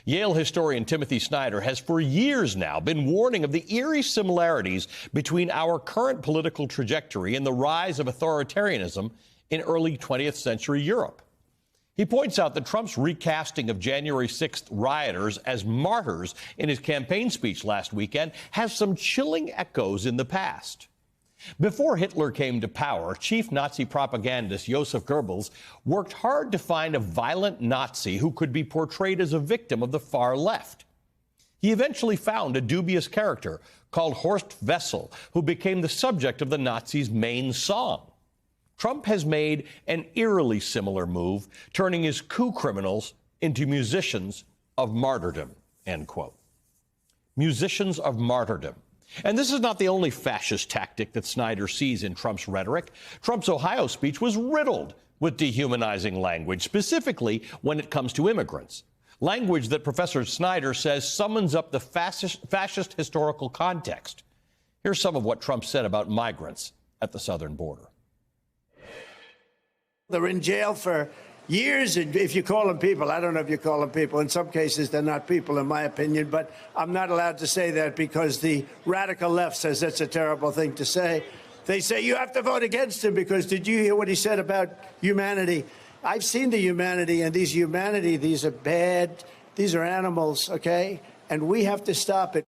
Yale historian Timothy Snyder has for years now been warning of the eerie similarities between our current political trajectory and the rise of authoritarianism in early 20th century Europe. He points out that Trump's recasting of January 6th rioters as martyrs in his campaign speech last weekend has some chilling echoes in the past. Before Hitler came to power, chief Nazi propagandist Joseph Goebbels worked hard to find a violent Nazi who could be portrayed as a victim of the far left. He eventually found a dubious character called Horst Wessel, who became the subject of the Nazis' main song. Trump has made an eerily similar move, turning his coup criminals into musicians of martyrdom, end quote. Musicians of martyrdom. And this is not the only fascist tactic that Snyder sees in Trump's rhetoric. Trump's Ohio speech was riddled with dehumanizing language, specifically when it comes to immigrants. Language that Professor Snyder says summons up the fascist historical context. Here's some of what Trump said about migrants at the southern border. They're in jail for years, if you call them people. I don't know if you call them people. In some cases, they're not people, in my opinion, but I'm not allowed to say that because the radical left says that's a terrible thing to say. They say you have to vote against him because did you hear what he said about humanity? I've seen the humanity, and these are bad. These are animals, okay? And we have to stop it.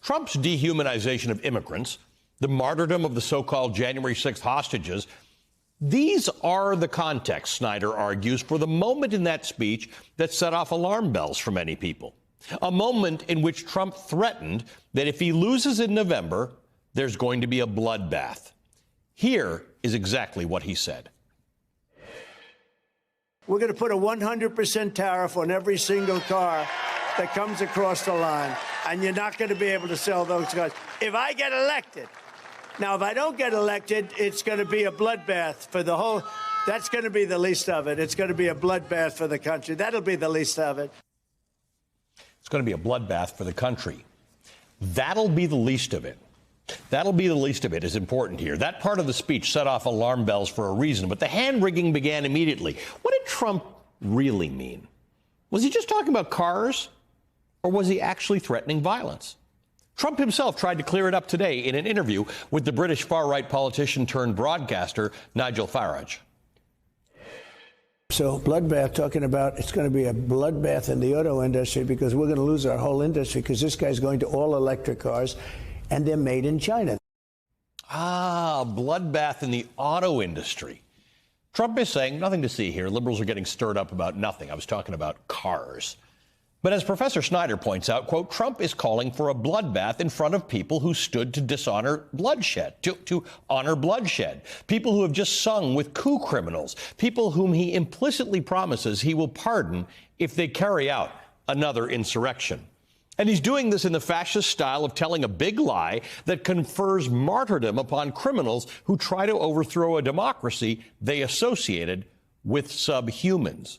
Trump's dehumanization of immigrants, the martyrdom of the so-called January 6th hostages, these are the context, Snyder argues, for the moment in that speech that set off alarm bells for many people. A moment in which Trump threatened that if he loses in November, there's going to be a bloodbath. Here is exactly what he said. We're going to put a 100% tariff on every single car that comes across the line, and you're not going to be able to sell those cars. If I get elected, now, if I don't get elected, it's going to be a bloodbath for the whole. That's going to be the least of it. It's going to be a bloodbath for the country. That'll be the least of it. It's going to be a bloodbath for the country. That'll be the least of it. That'll be the least of it is important here. That part of the speech set off alarm bells for a reason, but the hand-wringing began immediately. What did Trump really mean? Was he just talking about cars, or was he actually threatening violence? Trump himself tried to clear it up today in an interview with the British far-right politician turned broadcaster Nigel Farage. So bloodbath, talking about it's going to be a bloodbath in the auto industry because we're going to lose our whole industry because this guy's going to all electric cars and they're made in China. Ah, bloodbath in the auto industry. Trump is saying nothing to see here. Liberals are getting stirred up about nothing. I was talking about cars. But as Professor Snyder points out, quote, Trump is calling for a bloodbath in front of people who stood to dishonor bloodshed, to honor bloodshed, people who have just sung with coup criminals, people whom he implicitly promises he will pardon if they carry out another insurrection. And he's doing this in the fascist style of telling a big lie that confers martyrdom upon criminals who try to overthrow a democracy they associated with subhumans.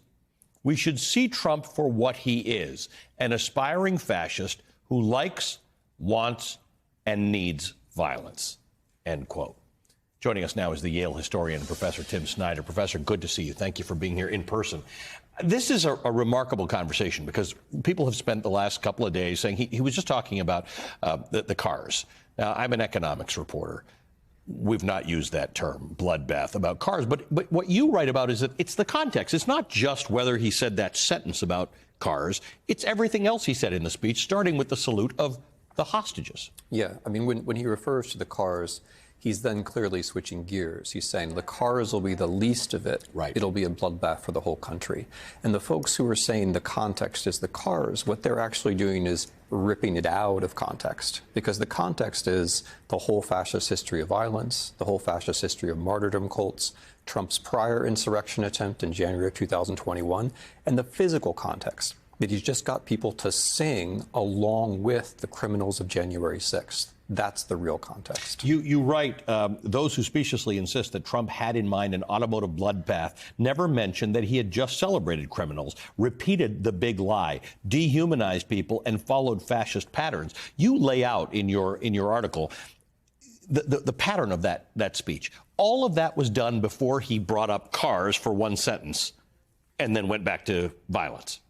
We should see Trump for what he is, an aspiring fascist who likes, wants, and needs violence, end quote. Joining us now is the Yale historian, Professor Tim Snyder. Professor, good to see you. Thank you for being here in person. This is a remarkable conversation because people have spent the last couple of days saying he was just talking about the cars. Now, I'm an economics reporter. We've not used that term, bloodbath, about cars. But what you write about is that it's the context. It's not just whether he said that sentence about cars. It's everything else he said in the speech, starting with the salute of the hostages. Yeah, I mean, when he refers to the cars, he's then clearly switching gears. He's saying the cars will be the least of it. Right. It'll be a bloodbath for the whole country. And the folks who are saying the context is the cars, what they're actually doing is ripping it out of context, because the context is the whole fascist history of violence, the whole fascist history of martyrdom cults, Trump's prior insurrection attempt in January of 2021, and the physical context that he's just got people to sing along with the criminals of January 6th. That's the real context. You write, those who speciously insist that Trump had in mind an automotive bloodbath never mentioned that he had just celebrated criminals, repeated the big lie, dehumanized people, and followed fascist patterns. You lay out in your article the pattern of that speech. All of that was done before he brought up cars for one sentence and then went back to violence.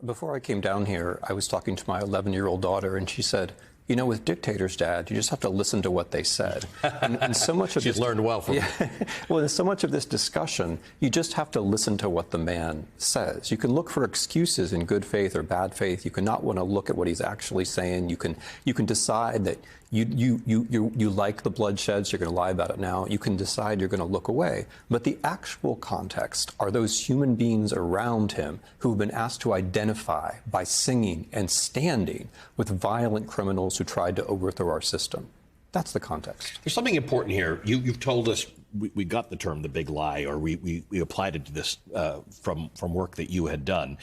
Before I came down here, I was talking to my 11-year-old daughter, and she said, you know, with dictators, Dad, you just have to listen to what they said. And so much of She's learned well from yeah, well, in so much of this discussion, you just have to listen to what the man says. You can look for excuses in good faith or bad faith. You cannot want to look at what he's actually saying. You can decide that you like the bloodshed, so you're going to lie about it now. You can decide you're going to look away. But the actual context are those human beings around him who've been asked to identify by singing and standing with violent criminals who tried to overthrow our system. That's the context. There's something important here. You've told us we got the term the big lie, or we applied it to this from work that you had done.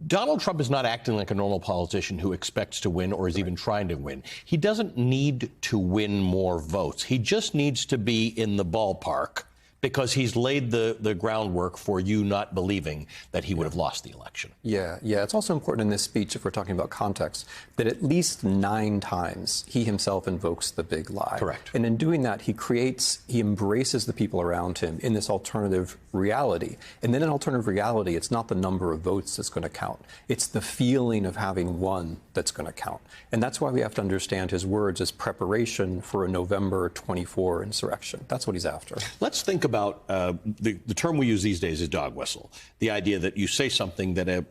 Donald Trump is not acting like a normal politician who expects to win or is even trying to win. He doesn't need to win more votes. He just needs to be in the ballpark because he's laid the groundwork for you not believing that he would have lost the election. Yeah. It's also important in this speech, if we're talking about context, that at least 9 times he himself invokes the big lie. Correct. And in doing that, he embraces the people around him in this alternative reality. And then in alternative reality, it's not the number of votes that's going to count. It's the feeling of having won that's going to count. And that's why we have to understand his words as preparation for a November 24 insurrection. That's what he's after. Let's think about the term we use these days is dog whistle. The idea that you say something that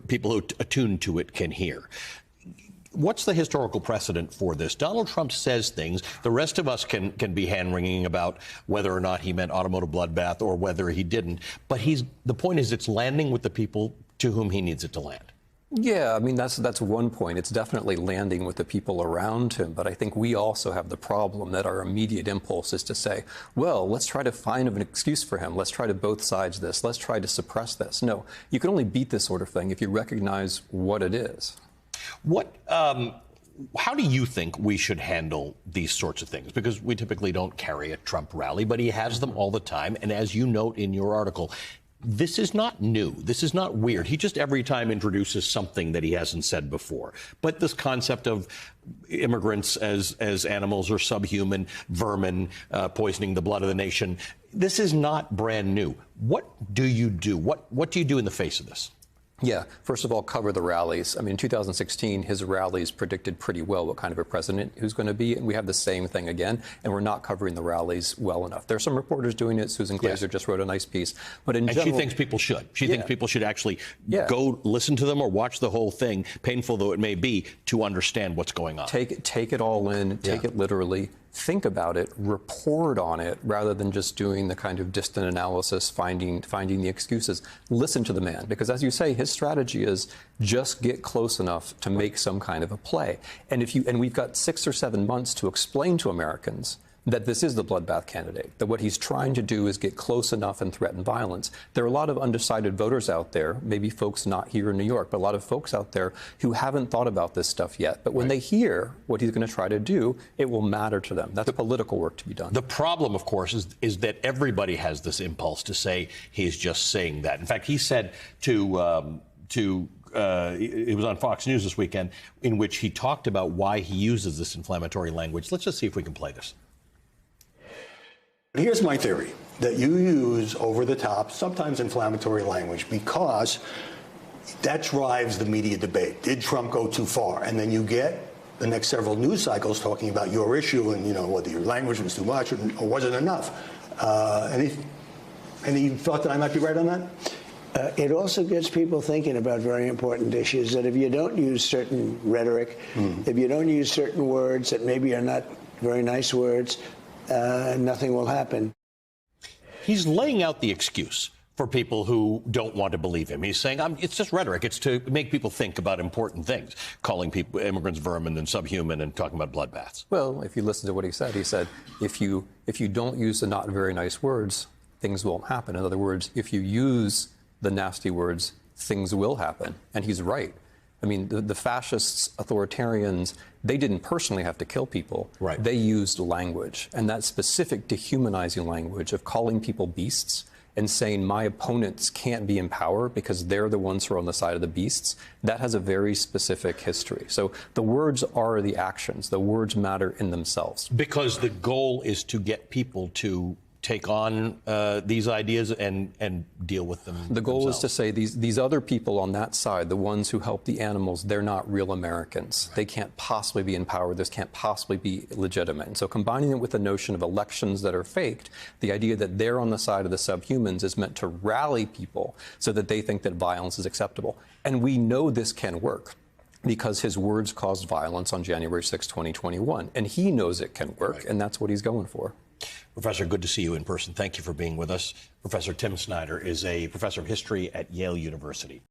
people who attune to it can hear. What's the historical precedent for this? Donald Trump says things. The rest of us can be hand-wringing about whether or not he meant automotive bloodbath or whether he didn't. But the point is it's landing with the people to whom he needs it to land. Yeah, I mean, that's one point. It's definitely landing with the people around him. But I think we also have the problem that our immediate impulse is to say, well, let's try to find an excuse for him. Let's try to both sides this. Let's try to suppress this. No, you can only beat this sort of thing if you recognize what it is. How do you think we should handle these sorts of things? Because we typically don't carry a Trump rally, but he has them all the time. And as you note in your article, this is not new. This is not weird. He just every time introduces something that he hasn't said before. But this concept of immigrants as animals or subhuman, vermin, poisoning the blood of the nation, this is not brand new. What do you do? What do you do in the face of this? Yeah, first of all, cover the rallies. I mean, in 2016, his rallies predicted pretty well what kind of a president he was going to be, and we have the same thing again, and we're not covering the rallies well enough. There are some reporters doing it. Susan Glazer just wrote a nice piece. But in general, she thinks people should. She thinks people should actually go listen to them or watch the whole thing, painful though it may be, to understand what's going on. Take it all in, take it literally. Think about it, report on it, rather than just doing the kind of distant analysis, finding the excuses. Listen to the man, because as you say, his strategy is just get close enough to make some kind of a play. And we've got 6 or 7 months to explain to Americans that this is the bloodbath candidate, that what he's trying to do is get close enough and threaten violence. There are a lot of undecided voters out there, maybe folks not here in New York, but a lot of folks out there who haven't thought about this stuff yet. But when they hear what he's going to try to do, it will matter to them. That's political work to be done. The problem, of course, is that everybody has this impulse to say he's just saying that. In fact, he said it was on Fox News this weekend, in which he talked about why he uses this inflammatory language. Let's just see if we can play this. Here's my theory, that you use over-the-top, sometimes inflammatory language because that drives the media debate. Did Trump go too far? And then you get the next several news cycles talking about your issue and, whether your language was too much or wasn't enough. Any thought that I might be right on that? It also gets people thinking about very important issues, that if you don't use certain rhetoric, if you don't use certain words that maybe are not very nice words, nothing will happen. He's laying out the excuse for people who don't want to believe him. He's saying it's just rhetoric. It's to make people think about important things, calling people immigrants vermin and subhuman and talking about bloodbaths. Well, if you listen to what he said if you don't use the not very nice words, things won't happen. In other words, if you use the nasty words, things will happen. And he's right. I mean, the fascists, authoritarians, they didn't personally have to kill people. Right. They used language. And that specific dehumanizing language of calling people beasts and saying my opponents can't be in power because they're the ones who are on the side of the beasts, that has a very specific history. So the words are the actions. The words matter in themselves. Because the goal is to get people to take on these ideas and deal with them. The goal themselves. is to say these other people on that side, the ones who help the animals, they're not real Americans. Right. They can't possibly be in power. This can't possibly be legitimate. And so combining it with the notion of elections that are faked, the idea that they're on the side of the subhumans is meant to rally people so that they think that violence is acceptable. And we know this can work, because his words caused violence on January 6, 2021. And he knows it can work, and that's what he's going for. Professor, good to see you in person. Thank you for being with us. Professor Tim Snyder is a professor of history at Yale University.